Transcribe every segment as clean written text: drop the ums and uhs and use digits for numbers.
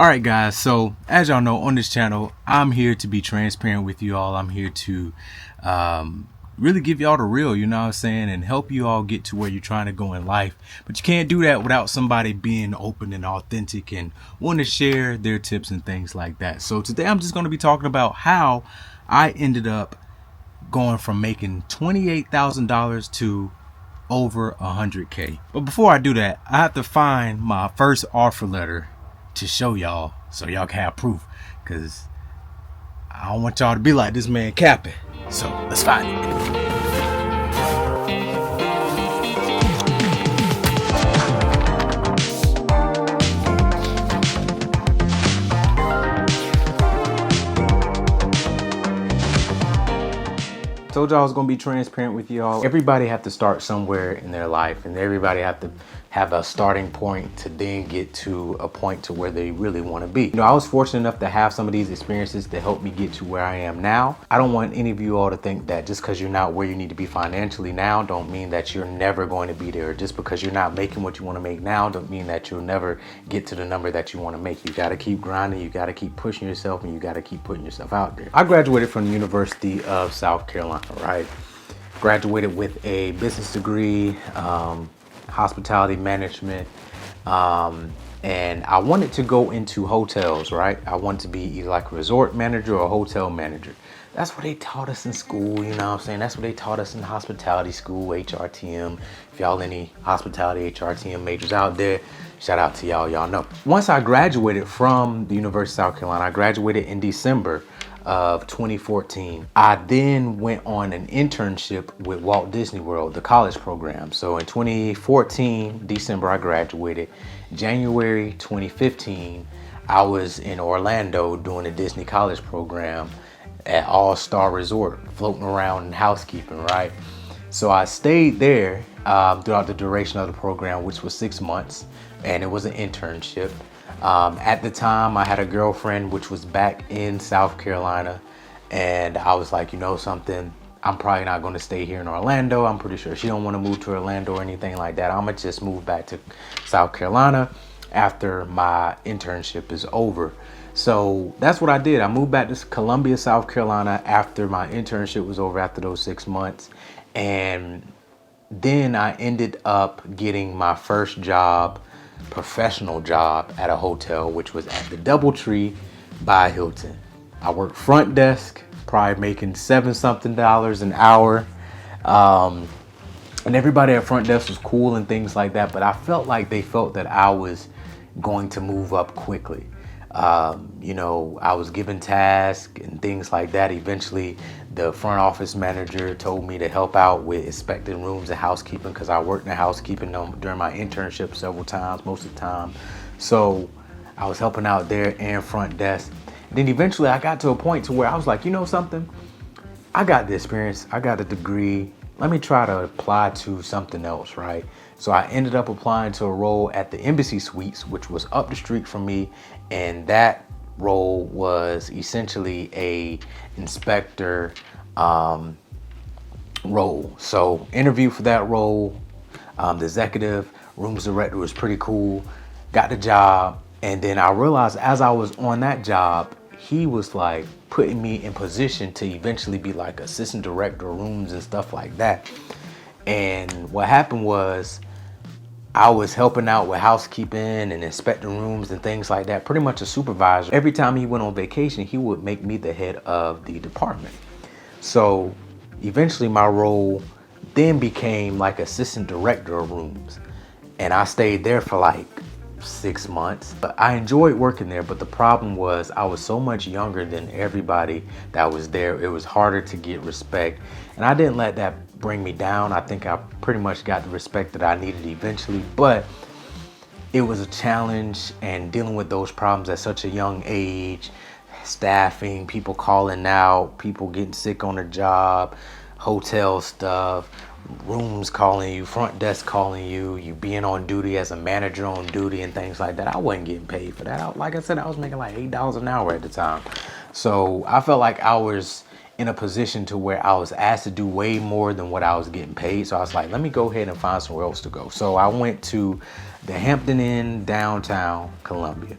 Alright guys, so as y'all know on this channel, I'm here to be transparent with you all. I'm here to really give y'all the real, you know what I'm saying, and help you all get to where you're trying to go in life. But you can't do that without somebody being open and authentic and wanting to share their tips and things like that. So today I'm just going to be talking about how I ended up going from making $28,000 to over 100K. But before I do that, I have to find my first offer letter to show y'all so y'all can have proof, because I don't want y'all to be like this man capping. So let's find it. Told y'all I was gonna be transparent with y'all. Everybody have to start somewhere in their life, and everybody have to have a starting point to then get to a point to where they really want to be. You know, I was fortunate enough to have some of these experiences to help me get to where I am now. I don't want any of you all to think that just because you're not where you need to be financially now don't mean that you're never going to be there. Just because you're not making what you want to make now don't mean that you'll never get to the number that you want to make. You got to keep grinding, you got to keep pushing yourself, and you got to keep putting yourself out there. I graduated from the University of South Carolina, right? Graduated with a business degree, hospitality management, and I wanted to go into hotels, right? I wanted to be either like a resort manager or a hotel manager. That's what they taught us in school, you know what I'm saying? That's what they taught us in hospitality school, HRTM. If y'all any hospitality HRTM majors out there, shout out to y'all know. Once I graduated from the University of South Carolina, I graduated in December of 2014. I then went on an internship with Walt Disney World, the college program. So in 2014, December, I graduated. January 2015, I was in Orlando doing a Disney college program at All Star Resort, floating around in housekeeping, right? So I stayed there throughout the duration of the program, which was 6 months, and it was an internship. At the time, I had a girlfriend which was back in South Carolina, and I was like, you know something, I'm probably not going to stay here in Orlando. I'm pretty sure she don't want to move to Orlando or anything like that. I'm gonna just move back to South Carolina after my internship is over. So that's what I did. I moved back to Columbia, South Carolina after my internship was over, after those 6 months. And then I ended up getting my first job, professional job, at a hotel, which was at the DoubleTree by Hilton. I worked front desk, probably making $7 something an hour. And everybody at front desk was cool and things like that, but I felt like they felt that I was going to move up quickly. You know, I was given tasks and things like that. Eventually, the front office manager told me to help out with inspecting rooms and housekeeping, because I worked in housekeeping during my internship several times, most of the time. So I was helping out there and front desk. And then eventually I got to a point to where I was like, you know something? I got the experience, I got the degree. Let me try to apply to something else, right? So I ended up applying to a role at the Embassy Suites, which was up the street from me. And that role was essentially a inspector role. So interview for that role, the executive rooms director was pretty cool, got the job. And then I realized as I was on that job, he was like putting me in position to eventually be like assistant director of rooms and stuff like that. And what happened was I was helping out with housekeeping and inspecting rooms and things like that, pretty much a supervisor. Every time he went on vacation, he would make me the head of the department. So eventually my role then became like assistant director of rooms. And I stayed there for like 6 months. But I enjoyed working there, but the problem was I was so much younger than everybody that was there. It was harder to get respect, and I didn't let that bring me down. I think I pretty much got the respect that I needed eventually, but it was a challenge, and dealing with those problems at such a young age, staffing, people calling out, people getting sick on the job, hotel stuff, rooms calling you, front desk calling you, you being on duty as a manager on duty and things like that. I wasn't getting paid for that. Like I said, I was making like $8 an hour at the time. So I felt like I was in a position to where I was asked to do way more than what I was getting paid. So I was like, let me go ahead and find somewhere else to go. So I went to the Hampton Inn downtown Columbia.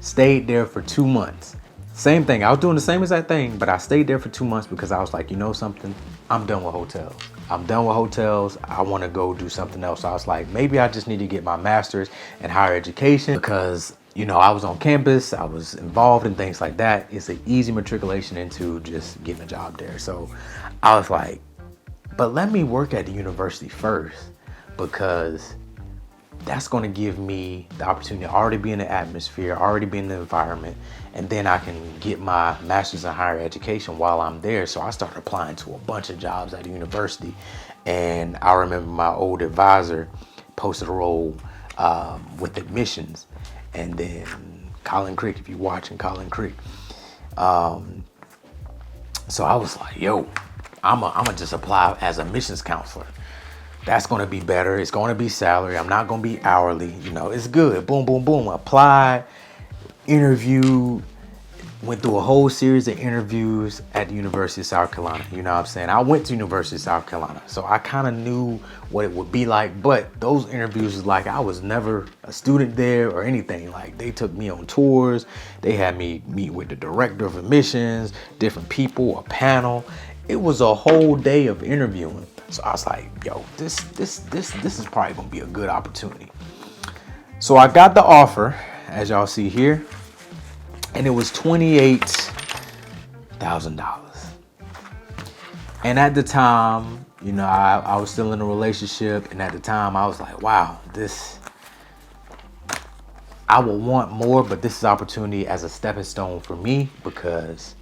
Stayed there for 2 months. Same thing. I was doing the same exact thing, but I stayed there for 2 months because I was like, you know something? I'm done with hotels. I'm done with hotels. I want to go do something else. So I was like, maybe I just need to get my master's in higher education because, you know, I was on campus. I was involved in things like that. It's an easy matriculation into just getting a job there. So I was like, but let me work at the university first because that's going to give me the opportunity to already be in the atmosphere, already be in the environment, and then I can get my master's in higher education while I'm there. So I started applying to a bunch of jobs at the university, and I remember my old advisor posted a role with admissions, and then Colin Crick, if you're watching Colin Crick. So I was like, yo, I'ma just apply as a admissions counselor. That's going to be better. It's going to be salary. I'm not going to be hourly. You know, it's good. Boom, boom, boom. Applied, interviewed, went through a whole series of interviews at the University of South Carolina. You know what I'm saying? I went to University of South Carolina, so I kind of knew what it would be like. But those interviews was like I was never a student there or anything. Like they took me on tours. They had me meet with the director of admissions, different people, a panel. It was a whole day of interviewing. So I was like, yo, this is probably gonna be a good opportunity. So I got the offer, as y'all see here, and it was $28,000. And at the time, you know, I was still in a relationship, and at the time I was like, wow, I would want more, but this is opportunity as a stepping stone for me because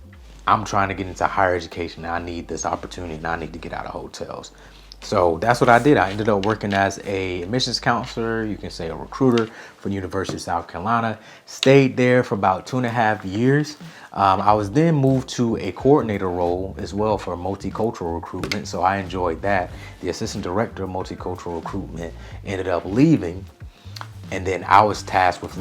I'm trying to get into higher education and I need this opportunity and I need to get out of hotels. So that's what I did. I ended up working as a admissions counselor, you can say a recruiter for the University of South Carolina. Stayed there for about 2.5 years. I was then moved to a coordinator role as well for multicultural recruitment. So I enjoyed that. The assistant director of multicultural recruitment ended up leaving. And then I was tasked with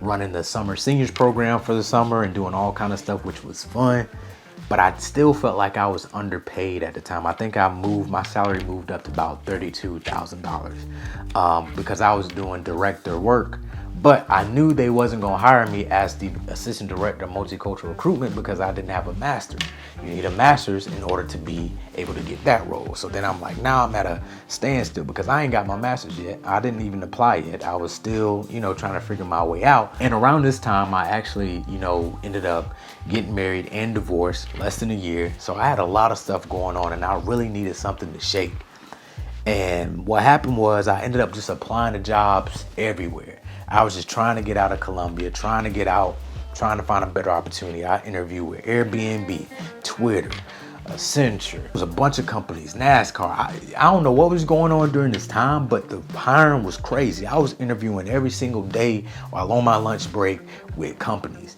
running the summer seniors program for the summer and doing all kind of stuff, which was fun. But I still felt like I was underpaid at the time. I think my salary moved up to about $32,000 because I was doing director work. But I knew they wasn't gonna hire me as the assistant director of multicultural recruitment because I didn't have a master's. You need a master's in order to be able to get that role. So then I'm like, now I'm at a standstill because I ain't got my master's yet. I didn't even apply yet. I was still, trying to figure my way out. And around this time, I actually, ended up getting married and divorced less than a year. So I had a lot of stuff going on and I really needed something to shake. And what happened was I ended up just applying to jobs everywhere. I was just trying to get out of Columbia, trying to find a better opportunity. I interviewed with Airbnb, Twitter, Accenture. There was a bunch of companies, NASCAR. I don't know what was going on during this time, but the hiring was crazy. I was interviewing every single day while on my lunch break with companies.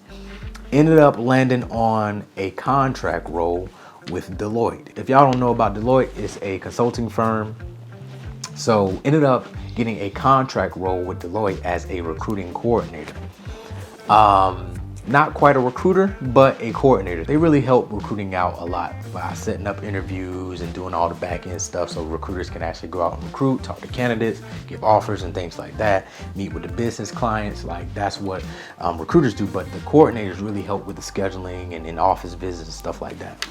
Ended up landing on a contract role with Deloitte. If y'all don't know about Deloitte, it's a consulting firm. So ended up getting a contract role with Deloitte as a recruiting coordinator. Not quite a recruiter, but a coordinator. They really help recruiting out a lot by setting up interviews and doing all the back end stuff so recruiters can actually go out and recruit, talk to candidates, give offers and things like that, meet with the business clients. Like that's what recruiters do, but the coordinators really help with the scheduling and in-office visits and stuff like that.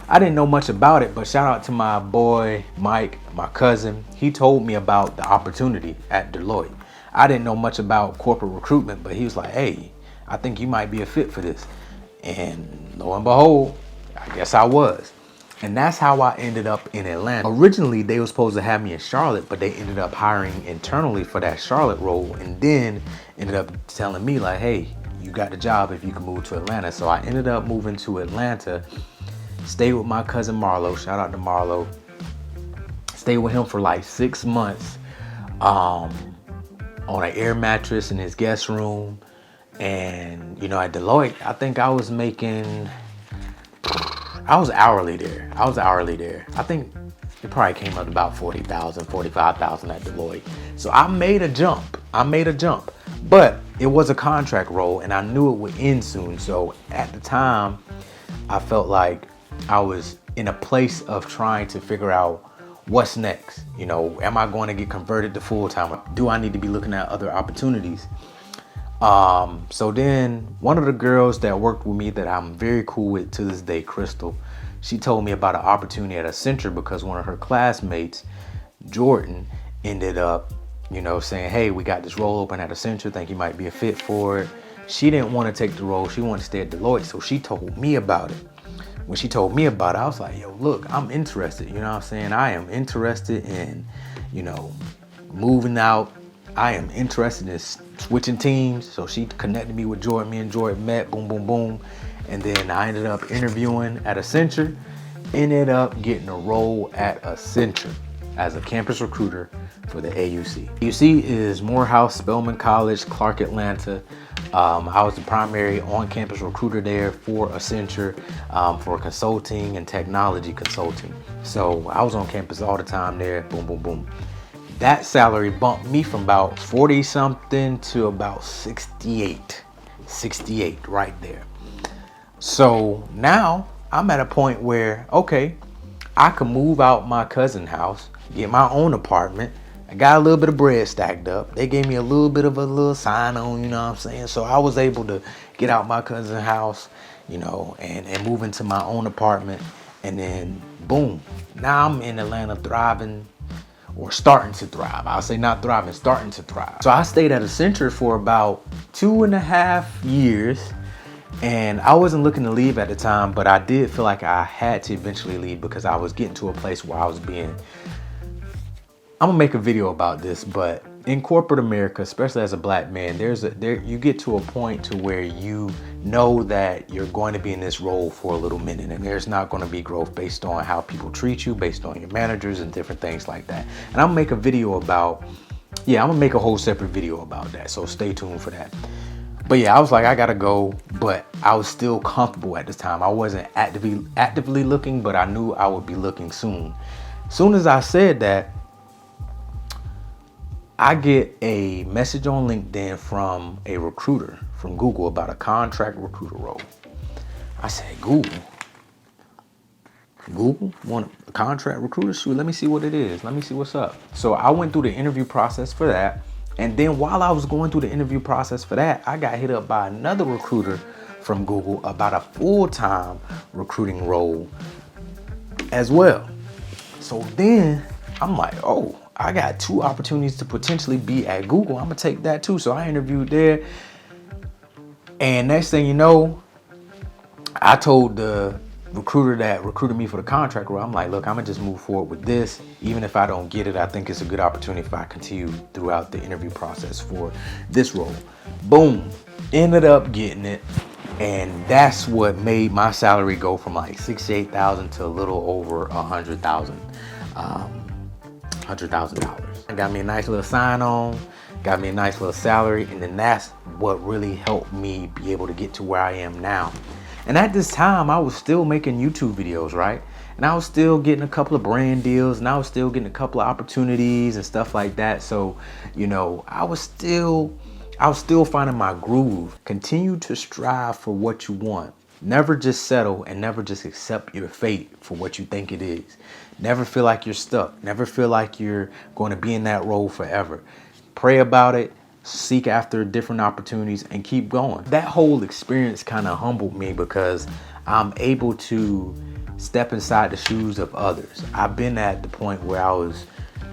I didn't know much about it, but shout out to my boy, Mike, my cousin. He told me about the opportunity at Deloitte. I didn't know much about corporate recruitment, but he was like, hey, I think you might be a fit for this. And lo and behold, I guess I was. And that's how I ended up in Atlanta. Originally, they were supposed to have me in Charlotte, but they ended up hiring internally for that Charlotte role and then ended up telling me like, hey, you got the job if you can move to Atlanta. So I ended up moving to Atlanta. Stayed with my cousin Marlo. Shout out to Marlo. Stayed with him for like 6 months on an air mattress in his guest room. And, at Deloitte, I think I was hourly there. I think it probably came up to about $40,000, $45,000 at Deloitte. So I made a jump. But it was a contract role and I knew it would end soon. So at the time, I felt like I was in a place of trying to figure out what's next. Am I going to get converted to full-time? Do I need to be looking at other opportunities? So then one of the girls that worked with me that I'm very cool with to this day, Crystal, she told me about an opportunity at Accenture because one of her classmates, Jordan, ended up, saying, hey, we got this role open at Accenture, think you might be a fit for it. She didn't want to take the role. She wanted to stay at Deloitte. So she told me about it. When she told me about it, I was like, yo, look, I'm interested. You know what I'm saying? I am interested in, moving out. I am interested in switching teams. So she connected me with Jordan. Me and Jordan met, boom, boom, boom. And then I ended up interviewing at Accenture, ended up getting a role at Accenture as a campus recruiter for the AUC. AUC is Morehouse Spelman College, Clark, Atlanta. I was the primary on-campus recruiter there for Accenture for consulting and technology consulting. So I was on campus all the time there, boom, boom, boom. That salary bumped me from about 40 something to about 68 right there. So now I'm at a point where, okay, I can move out my cousin's house, get my own apartment. I got a little bit of bread stacked up. They gave me a little bit of a little sign on, you know what I'm saying? So I was able to get out my cousin's house, and move into my own apartment. And then boom, now I'm in Atlanta thriving, or starting to thrive. I'll say not thriving, starting to thrive. So I stayed at Accenture for about 2.5 years. And I wasn't looking to leave at the time, but I did feel like I had to eventually leave because I was getting to a place where I was I'm gonna make a video about this, but in corporate America, especially as a black man, you get to a point to where you know that you're going to be in this role for a little minute, and there's not going to be growth based on how people treat you, based on your managers and different things like that. And I'm gonna make a video about, I'm gonna make a whole separate video about that. So stay tuned for that. But yeah, I was like, I gotta go, but I was still comfortable at this time. I wasn't actively looking, but I knew I would be looking soon. Soon as I said that, I get a message on LinkedIn from a recruiter from Google about a contract recruiter role. I said, Google want a contract recruiter? Shoot, let me see what it is. Let me see what's up. So I went through the interview process for that. And then while I was going through the interview process for that, I got hit up by another recruiter from Google about a full-time recruiting role as well. So then I'm like, oh, I got 2 opportunities to potentially be at Google. I'm gonna take that too. So I interviewed there. And next thing you know, I told the recruiter that recruited me for the contract role, I'm like, look, I'm gonna just move forward with this. Even if I don't get it, I think it's a good opportunity if I continue throughout the interview process for this role. Boom, ended up getting it. And that's what made my salary go from like $68,000 to a little over $100,000. $100,000. I got me a nice little sign on, got me a nice little salary, and then that's what really helped me be able to get to where I am now. And at this time, I was still making YouTube videos, right? And I was still getting a couple of brand deals, and I was still getting a couple of opportunities and stuff like that. So, I was still finding my groove. Continue to strive for what you want. Never just settle and never just accept your fate for what you think it is. Never feel like you're stuck. Never feel like you're going to be in that role forever. Pray about it, seek after different opportunities, and keep going. That whole experience kind of humbled me because I'm able to step inside the shoes of others. I've been at the point where I was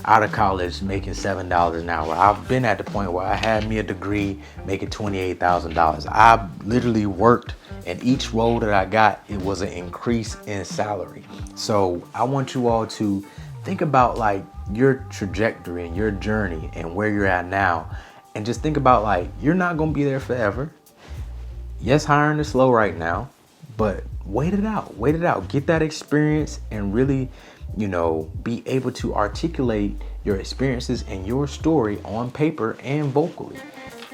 out of college making $7 an hour. I've been at the point where I had me a degree making $28,000. I literally worked, and each role that I got, it was an increase in salary. So I want you all to think about like your trajectory and your journey and where you're at now. And just think about like, you're not gonna be there forever. Yes, hiring is slow right now, but wait it out, get that experience and really, be able to articulate your experiences and your story on paper and vocally.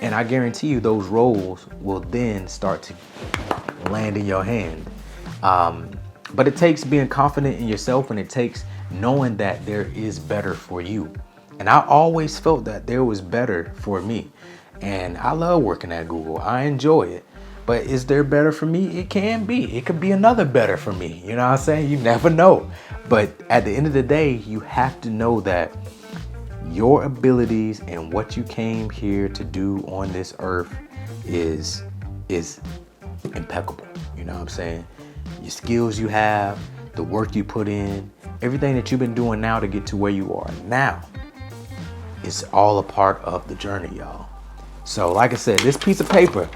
And I guarantee you those roles will then start to land in your hand. But it takes being confident in yourself, and it takes knowing that there is better for you. And I always felt that there was better for me. And I love working at Google. I enjoy it. But is there better for me? It can be. It could be another better for me. You know what I'm saying? You never know. But at the end of the day, you have to know that your abilities and what you came here to do on this earth is impeccable. You know what I'm saying? Your skills you have, the work you put in, everything that you've been doing now to get to where you are now is all a part of the journey, y'all. So like I said, this piece of paper,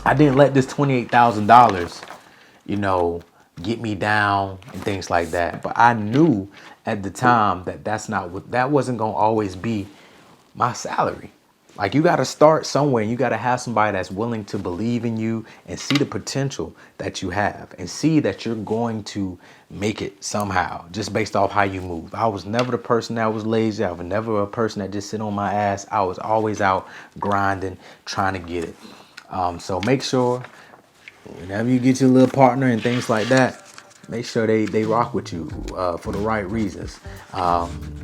I didn't let this $28,000, get me down and things like that. But I knew at the time that that wasn't going to always be my salary. Like, you got to start somewhere. You got to have somebody that's willing to believe in you and see the potential that you have and see that you're going to make it somehow just based off how you move. I was never the person that was lazy. I was never a person that just sit on my ass. I was always out grinding, trying to get it. So make sure whenever you get your little partner and things like that, make sure they rock with you for the right reasons.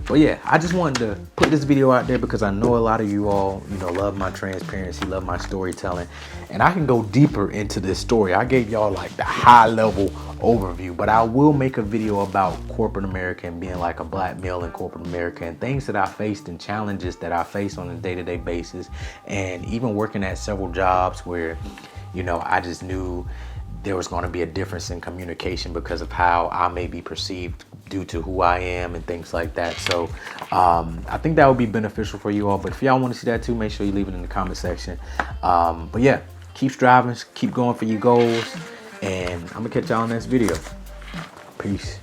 But yeah, I just wanted to put this video out there because I know a lot of you all, love my transparency, love my storytelling, and I can go deeper into this story. I gave y'all like the high level overview, but I will make a video about corporate America and being like a black male in corporate America and things that I faced and challenges that I face on a day-to-day basis, and even working at several jobs where, I just knew there was going to be a difference in communication because of how I may be perceived due to who I am and things like that. So I think that would be beneficial for you all. But if y'all want to see that too, make sure you leave it in the comment section. But yeah, keep striving, keep going for your goals, and I'm gonna catch y'all in the next video. Peace.